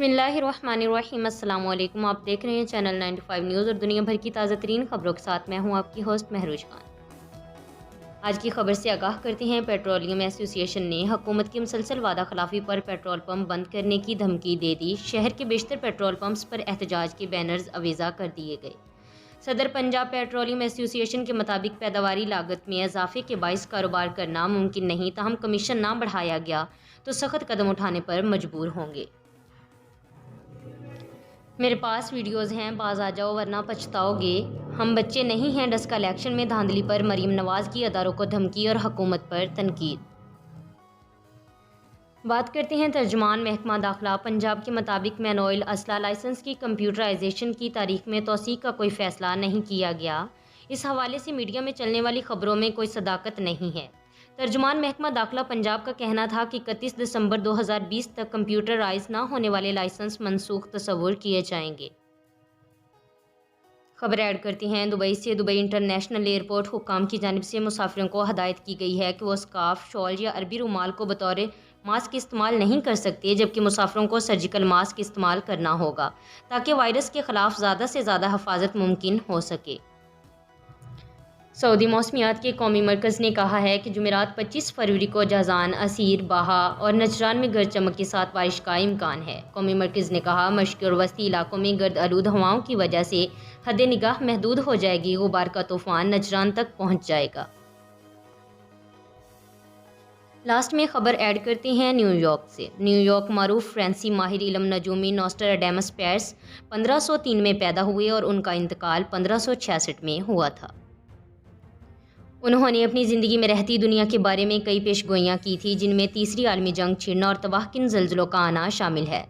बिस्मिल्लाहिर्रहमानिर्रहीम। अस्सलाम वालेकुम। आप देख रहे हैं चैनल 95 न्यूज़ और दुनिया भर की ताज़ा तरीन खबरों के साथ मैं हूं आपकी होस्ट महरूज खान। आज की खबर से आगाह करते हैं। पेट्रोलियम एसोसिएशन ने हुकूमत की मुसलसल वादा खिलाफी पर पेट्रोल पंप बंद करने की धमकी दे दी। शहर के बेशतर पेट्रोल पंप्स पर एहतजाज के बैनर्स अवेजा कर दिए गए। सदर पंजाब पेट्रोलियम एसोसिएशन के मुताबिक पैदावारी लागत में इजाफे के बाइस कारोबार करना मुमकिन नहीं, ताहम कमीशन ना बढ़ाया गया तो सख्त कदम उठाने पर मजबूर होंगे। मेरे पास वीडियोज़ हैं, बाज आ जाओ वरना पछताओगे। हम बच्चे नहीं हैं। डस्का इलेक्शन में धांधली पर मरीम नवाज़ की अदारों को धमकी और हुकूमत पर तनकीद। बात करते हैं तर्जुमान महकमा दाखिला पंजाब के मुताबिक मैनुअल असला लाइसेंस की कंप्यूटराइजेशन की तारीख में तौसीक़ का कोई फ़ैसला नहीं किया गया। इस हवाले से मीडिया में चलने वाली खबरों में कोई सदाकत नहीं है। तर्जुमान महकमा दाखिला पंजाब का कहना था कि 31 दिसंबर 2020 तक कंप्यूटराइज ना होने वाले लाइसेंस मनसूख तस्वुर किए जाएंगे। खबर ऐड करती हैं दुबई से। दुबई इंटरनेशनल एयरपोर्ट हुक्काम की जानिब से मुसाफिरों को हदायत की गई है कि वो स्कार्फ, शॉल या अरबी रुमाल को बतौर मास्क इस्तेमाल नहीं कर सकते, जबकि मुसाफिरों को सर्जिकल मास्क इस्तेमाल करना होगा ताकि वायरस के ख़िलाफ़ ज़्यादा से ज़्यादा हिफाजत मुमकिन हो सके। सऊदी मौसमियात के कौमी मरकज़ ने कहा है कि जुमेरात 25 फरवरी को जहाज़ान, असीर, बाहा और नजरान में गरज चमक के साथ बारिश का इम्कान है। कौमी मरकज़ ने कहा मशक़ी और वस्ती इलाकों में गर्द आलूद हवाओं की वजह से हद निगाह महदूद हो जाएगी। गुबार का तूफ़ान नजरान तक पहुँच जाएगा। लास्ट में खबर ऐड करते हैं न्यूयॉर्क से। न्यूयॉर्क मारूफ फ्रांसी माहिर इल्म नजूमी नॉस्ट्राडामस पेर्स 1503 में पैदा हुए और उनका इंतकाल 1566 में हुआ था। उन्होंने अपनी ज़िंदगी में रहती दुनिया के बारे में कई पेशगोइयाँ की थी, जिनमें तीसरी आलमी जंग छिड़ना और तबाहकुन ज़ल्ज़लों का आना शामिल है।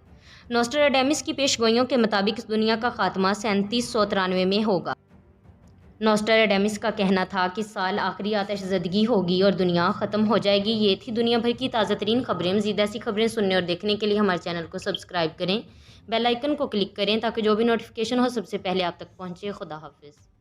नॉस्ट्राडामस की पेशगोइयों के मुताबिक इस दुनिया का खात्मा 3793 में होगा। नॉस्ट्राडामस का कहना था कि साल आखिरी आतिशज़दगी होगी और दुनिया ख़त्म हो जाएगी। ये थी दुनिया भर की ताज़ा तरीन खबरें। मज़ीद ऐसी खबरें सुनने और देखने के लिए हमारे चैनल को सब्सक्राइब करें, बेल आइकन को क्लिक करें ताकि जो भी नोटिफिकेशन हो सबसे पहले आप तक पहुँचे। खुदा हाफिज़।